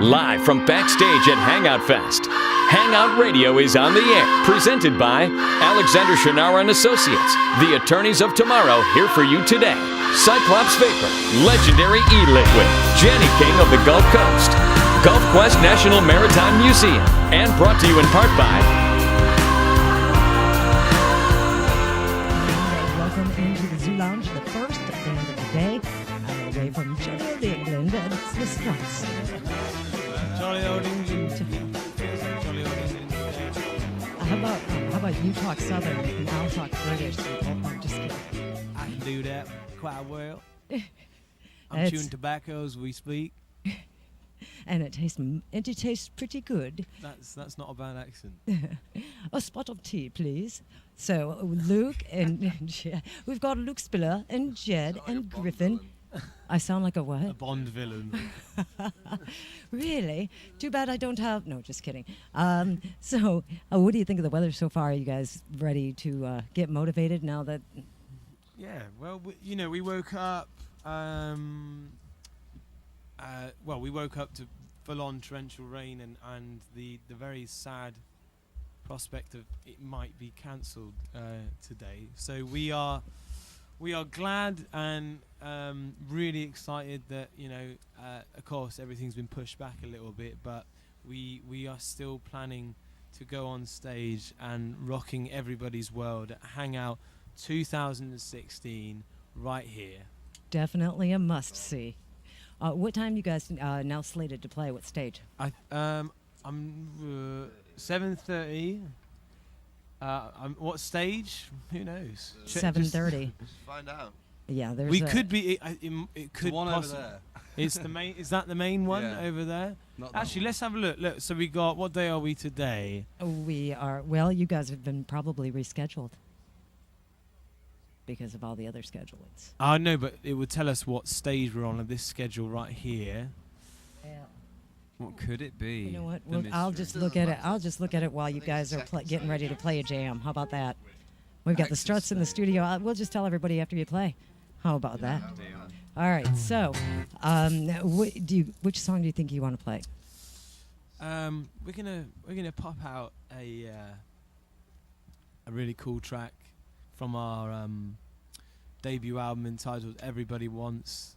Live from backstage at Hangout Fest, Hangout Radio is on the air. Presented by Alexander Shannara and Associates, the attorneys of tomorrow, here for you today. Cyclops Vapor, Legendary E-Liquid, Jenny King of the Gulf Coast, Gulf Quest National Maritime Museum, and brought to you in part by... Welcome into the Zoo Lounge, the first band of the day, all the way from Jolly Old England, and it's the Struts. Jolly Old England. Jolly Old England. How about you talk Southern and I'll talk British? I'm just kidding. I can do that quite well. I'm It's- chewing tobacco as we speak. And it tastes pretty good. That's not a bad accent. A spot of tea, please. So Luke and Jed, we've got Luke Spiller and Jed and Griffin. I sound like a A what? Bond villain. Really? Too bad I don't have. No, just kidding. So, what do you think of the weather so far? Are you guys ready to get motivated now that? Yeah, well, we woke up. We woke up to full-on torrential rain and the very sad prospect of it might be cancelled today. So we are glad and really excited that of course everything's been pushed back a little bit, but we are still planning to go on stage and rocking everybody's world at Hangout 2016 right here. Definitely a must-see. What time you guys now slated to play? What stage? I'm 7:30. What stage? Who knows? 7:30. Let's find out. Yeah, there's. We could be. It could One over possibly. there. It's the main. Is that the main one Yeah. over there? Not that Actually, one. let's have a look. Look. So we got. What day are we today? We are. Well, you guys have been probably rescheduled because of all the other schedulings. I know, but it would tell us what stage we're on this schedule right here. What could it be? You know what? The I'll mystery. just look at it. I'll just look at it while you guys are getting ready to play a jam. How about that? We've got the Struts in the studio. We'll just tell everybody after you play. How about that? All right. So, which song do you think you want to play? We're gonna pop out a really cool track from our debut album entitled "Everybody Wants."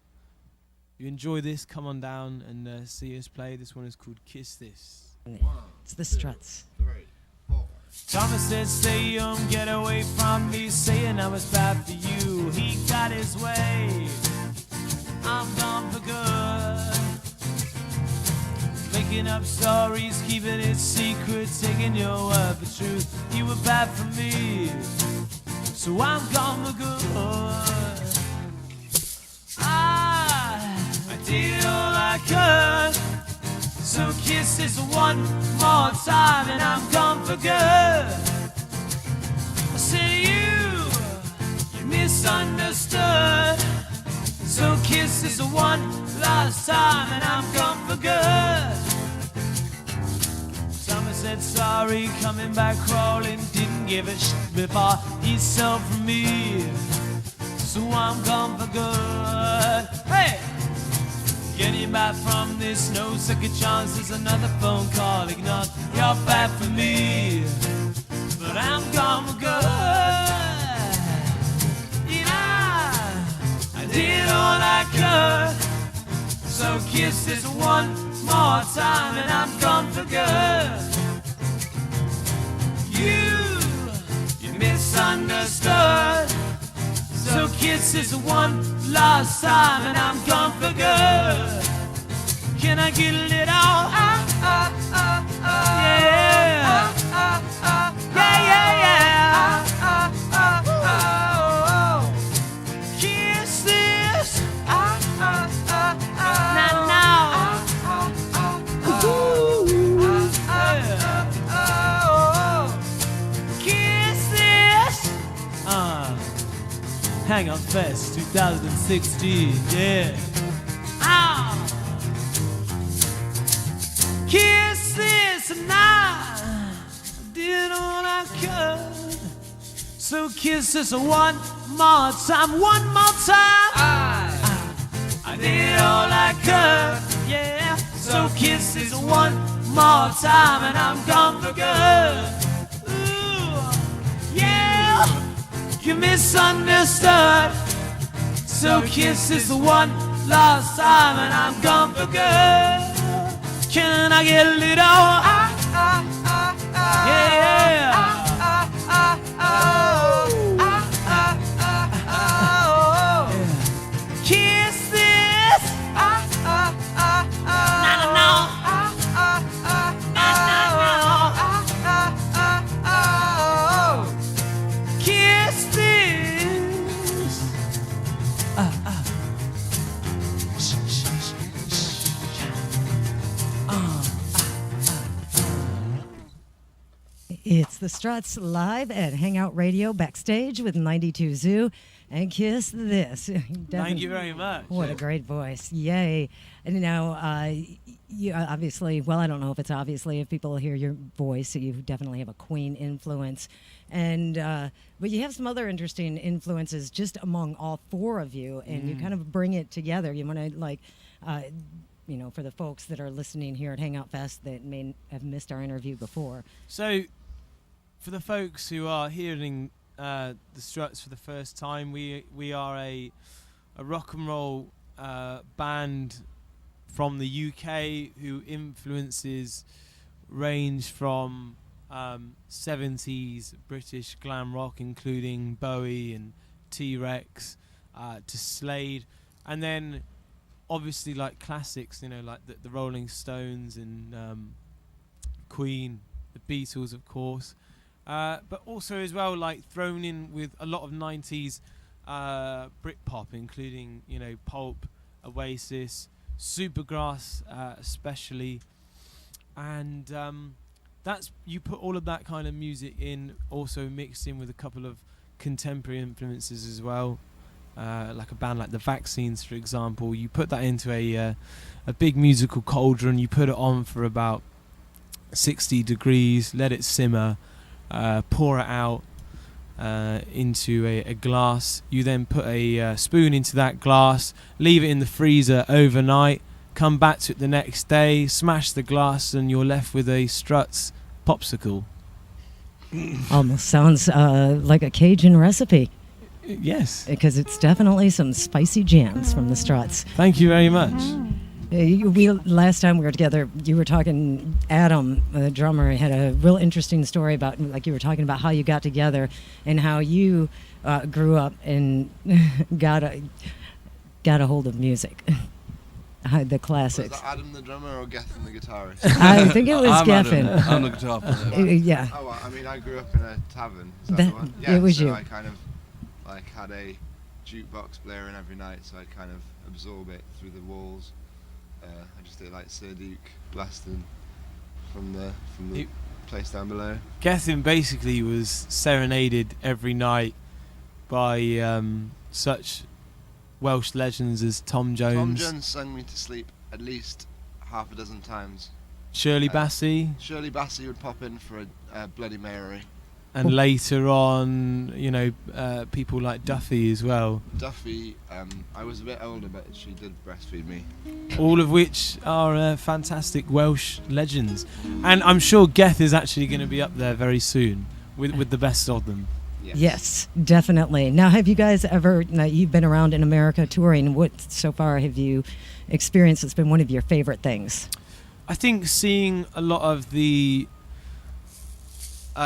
If you enjoy this, come on down and see us play. This one is called "Kiss This." It's the Struts. 3, 4. Thomas said, "Stay get away from me," saying I was bad for you. He got his way. I'm gone for good. Making up stories, keeping it secret, taking your word for truth. You were bad for me, so I'm gone for good. I did all I could. So kiss this one more time and I'm gone for good. I said you misunderstood. So kiss this one last time and I'm gone for good. Thomas said sorry, coming back crawling, didn't give a shit before he stole from me. So I'm gone for good. Hey! Getting back from this, no second chances, another phone call ignored. You're bad for me, but I'm gone for good. I did all I could, so kiss this one more time and I'm gone for good. You misunderstood. So kiss this one last time and I'm gone for good. Can I get a little yeah. Kiss this now. Kiss this Hangout Fest 2016, yeah. Kiss this tonight. Did all I could. So kiss this one more time, one more time. I did all I could, yeah. So So kisses one more time and I'm gone for good. Ooh, yeah, you misunderstood. So kisses one last time and I'm gone for good. Can I get a little? Yeah. Kisses. It's the Struts live at Hangout Radio backstage with 92 Zoo and Kiss This. Thank you very much. What a great voice. Yay. And now, you obviously, well, I don't know if it's obviously, if people hear your voice, you definitely have a Queen influence. And but you have some other interesting influences just among all four of you, and you kind of bring it together. You want to, like, you know, for the folks that are listening here at Hangout Fest that may have missed our interview before. So, for the folks who are hearing the Struts for the first time, we are a rock and roll band from the UK who influences range from 70s British glam rock, including Bowie and T-Rex, to Slade, and then obviously like classics, you know, like the Rolling Stones and Queen, the Beatles, of course. But also as well, like thrown in with a lot of 90s Britpop, including, you know, Pulp, Oasis, Supergrass, especially, and that's, you put all of that kind of music in, also mixed in with a couple of contemporary influences as well, like a band like the Vaccines, for example. You put that into a big musical cauldron, you put it on for about 60 degrees, let it simmer, pour it out into a glass. You then put a spoon into that glass, leave it in the freezer overnight, come back to it the next day, smash the glass, and you're left with a Struts popsicle. Almost sounds like a Cajun recipe. Yes. Because it's definitely some spicy jams from the Struts. Thank you very much. We last time we were together, you were talking, Adam, the drummer, had a real interesting story about, like, you were talking about how you got together and how you grew up and got a hold of music. The classics. Was that Adam the drummer or Gethin the guitarist? I think it was Geffen. I'm the guitar player. Yeah. Oh, well, I mean, I grew up in a tavern. Is that the one? It was so you. I kind of like had a jukebox blaring every night, so I kind of absorb it through the walls. I just did like Sir Duke blasting from the place down below. Gethin basically was serenaded every night by such Welsh legends as Tom Jones. Tom Jones sung me to sleep at least half a dozen times. Shirley Bassey. Shirley Bassey would pop in for a Bloody Mary. And later on, you know, people like Duffy as well. Duffy, I was a bit older, but she did breastfeed me. All of which are fantastic Welsh legends. And I'm sure Geth is actually going to be up there very soon with the best of them. Yes, definitely. Now, have you guys ever, now you've been around in America touring, what so far have you experienced that's been one of your favorite things? I think seeing a lot of the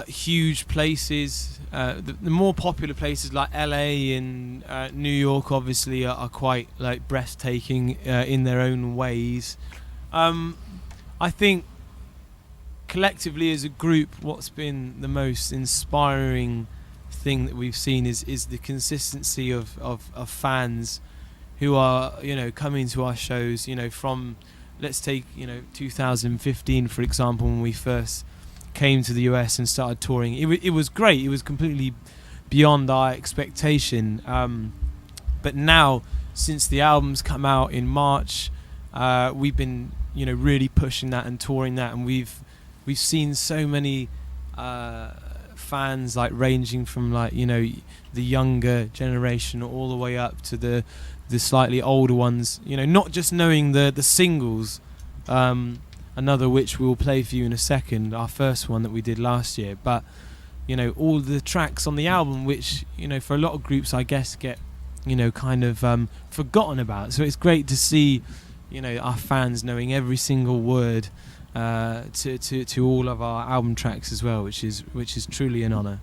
huge places, the more popular places like LA and New York obviously are quite like breathtaking in their own ways. I think collectively as a group, what's been the most inspiring thing that we've seen is the consistency of fans who are, you know, coming to our shows, you know, from, let's take, you know, 2015 for example, when we first came to the US and started touring. It was great. It was completely beyond our expectation. But now, since the album's come out in March, we've been, you know, really pushing that and touring that, and we've seen so many fans, like ranging from, like, you know, the younger generation all the way up to the slightly older ones, you know, not just knowing the singles, Another which we'll play for you in a second, our first one that we did last year. But all the tracks on the album, which for a lot of groups I guess get kind of forgotten about. So it's great to see our fans knowing every single word to all of our album tracks as well, which is truly an honor.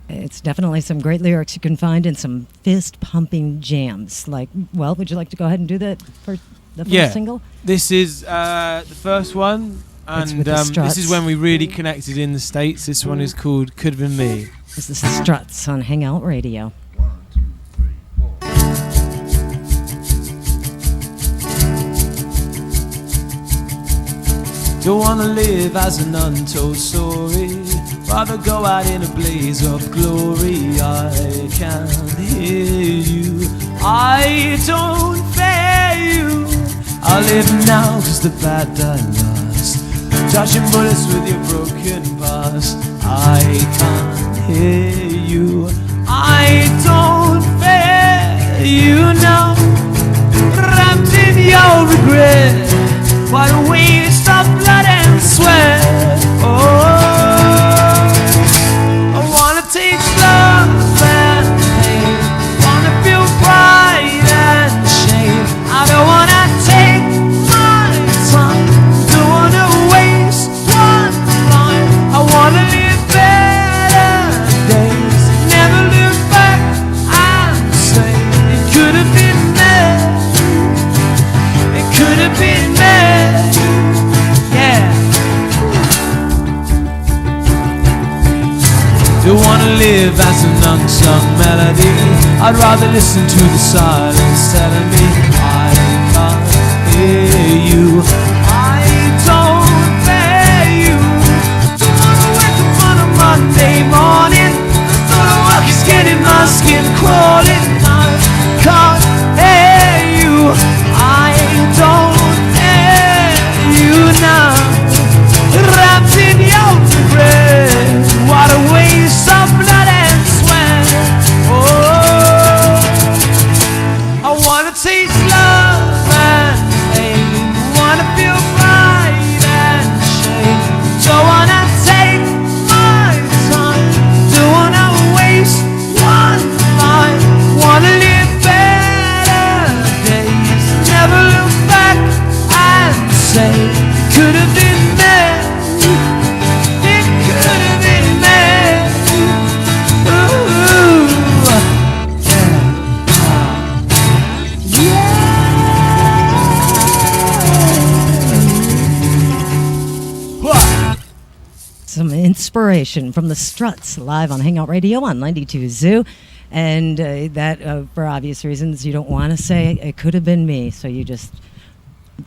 It's definitely some great lyrics you can find and some fist-pumping jams. Would you like to go ahead and do that for the first single? This is the first one, and this is when we really connected in the States. This one is called Could Have Been Me. This is Struts on Hangout Radio. 1, 2, 3, 4. Don't wanna live as an untold story, rather go out in a blaze of glory. I can't hear you, I don't fear you. I live now cause the bad die last, dodging bullets with your broken past. I can't hear you, I don't fear you now. Wrapped in your regret, what a waste of blood and sweat. I wanna teach love and pain, wanna feel pride and shame. I don't wanna take my time, don't wanna waste one line. I wanna live better days, never look back and say it could have been me, it could have been me. Don't wanna live as an unsung melody, I'd rather listen to the silence telling me I can't hear you, I don't fear you. Don't wanna wake up on a Monday morning, thought of work is getting my skin crawling. I can't hear you, I don't hear you now. Wrapped in your regret, what a waste of blood and sweat. I wanna taste love and pain, wanna feel pride and shame. Don't wanna take my time, don't wanna waste one life. Wanna live better days, never look back and say it could have been me. It could have been me. Ooh, yeah. Some inspiration from the Struts live on Hangout Radio on 92 Zoo. And that, for obvious reasons, you don't want to say it could have been me. So you just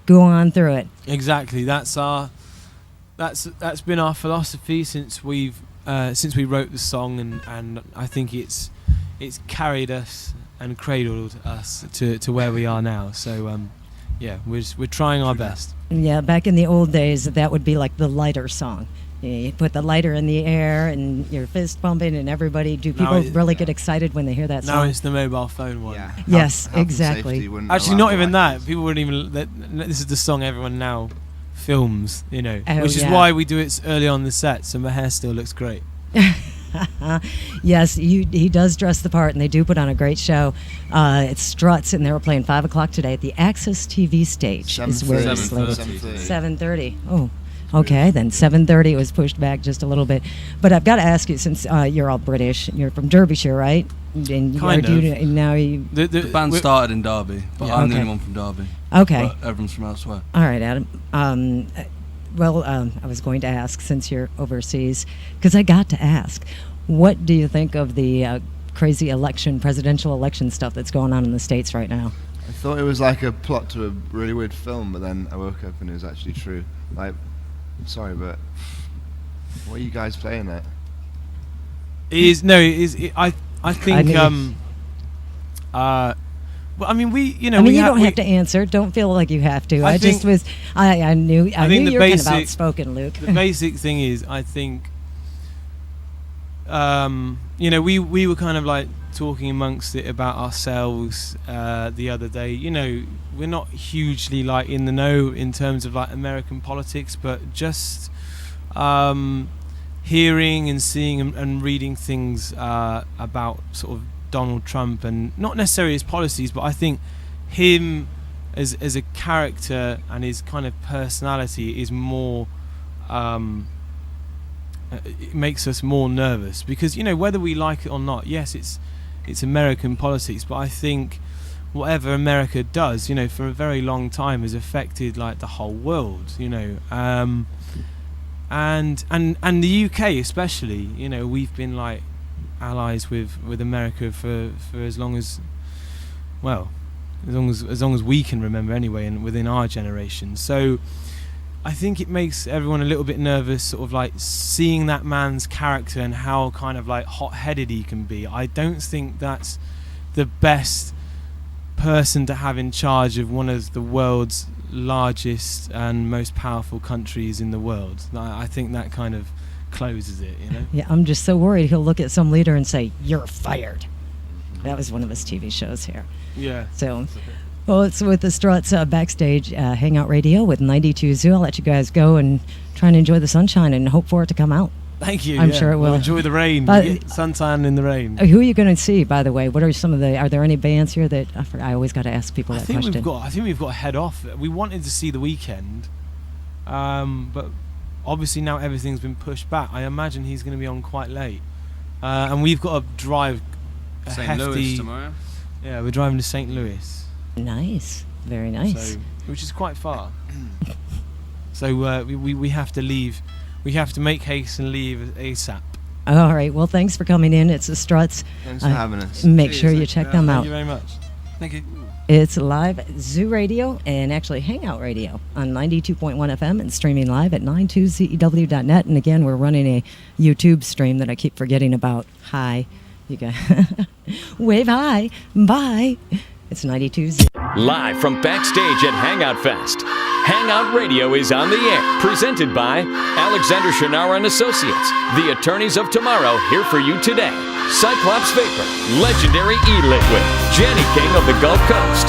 go on through it. Exactly. That's been our philosophy since we wrote the song, and I think it's carried us and cradled us to where we are now. So we're trying our best. Yeah, back in the old days, that would be like the lighter song. You put the lighter in the air and your fist pumping, and everybody. Do people really get excited when they hear that song? Now it's the mobile phone one. Yeah. Yes, Health and exactly. safety wouldn't Actually, allow not even like that. People wouldn't even. This is the song everyone now films, Oh, which is yeah. why we do it early on the set, so my hair still looks great. Yes, he does dress the part, and they do put on a great show. It's Struts, and they were playing 5 o'clock today at the Access TV stage. Is where it's slated. 7:30. Oh, okay, then 7:30 was pushed back just a little bit. But I've got to ask you, since you're all British, you're from Derbyshire, right? And Kind of. Now you. The band started in Derby, but I'm the Okay. only one from Derby. Okay. But everyone's from elsewhere. All right, Adam. I was going to ask, since you're overseas, because I got to ask, what do you think of the crazy presidential election stuff that's going on in the States right now? I thought it was like a plot to a really weird film, but then I woke up and it was actually true. Like, sorry, but what are you guys playing at? I think well, I mean, you don't have to answer. Don't feel like you have to. I knew you were kind of outspoken, Luke. The basic thing is, I think, we were kind of like talking amongst it about ourselves the other day. we're not hugely like in the know in terms of like American politics, but just hearing and seeing and reading things about sort of Donald Trump, and not necessarily his policies, but I think him as a character and his kind of personality is more it makes us more nervous, because whether we like it or not, yes, it's American politics, but I think whatever America does, for a very long time has affected like the whole world, and the UK especially. We've been like allies with America for as long as, well, as long as we can remember anyway, and within our generation. So I think it makes everyone a little bit nervous, sort of like seeing that man's character and how kind of like hot-headed he can be. I don't think that's the best person to have in charge of one of the world's largest and most powerful countries in the world. I think that kind of closes it, Yeah, I'm just so worried he'll look at some leader and say, "You're fired." That was one of his TV shows here. Yeah. So, well, it's with the Struts backstage Hangout Radio with 92 Zoo. I'll let you guys go and try and enjoy the sunshine and hope for it to come out. Thank you. I'm sure it will. We'll enjoy the rain. But suntan in the rain. Who are you going to see, by the way? What are some of the? Are there any bands here that I always got to ask people that question? I think we've got to head off. We wanted to see The Weeknd, but obviously now everything's been pushed back. I imagine he's going to be on quite late, and we've got to drive a St. Louis tomorrow. Yeah, we're driving to St. Louis. Nice, very nice. So, which is quite far. So we have to leave. We have to make haste and leave ASAP. All right. Well, thanks for coming in. It's the Struts. Thanks for having us. Make sure you check them out. Thank you very much. Thank you. It's live at Zoo Radio and actually Hangout Radio on 92.1 FM and streaming live at 92zew.net. And again, we're running a YouTube stream that I keep forgetting about. Hi. You guys. Wave hi. Bye. It's 92Z. Live from backstage at Hangout Fest, Hangout Radio is on the air. Presented by Alexander Shannara and Associates, the attorneys of tomorrow, here for you today. Cyclops Vapor, Legendary E-Liquid, Jenny King of the Gulf Coast,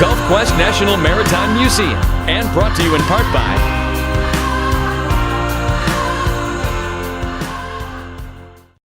Gulf Quest National Maritime Museum, and brought to you in part by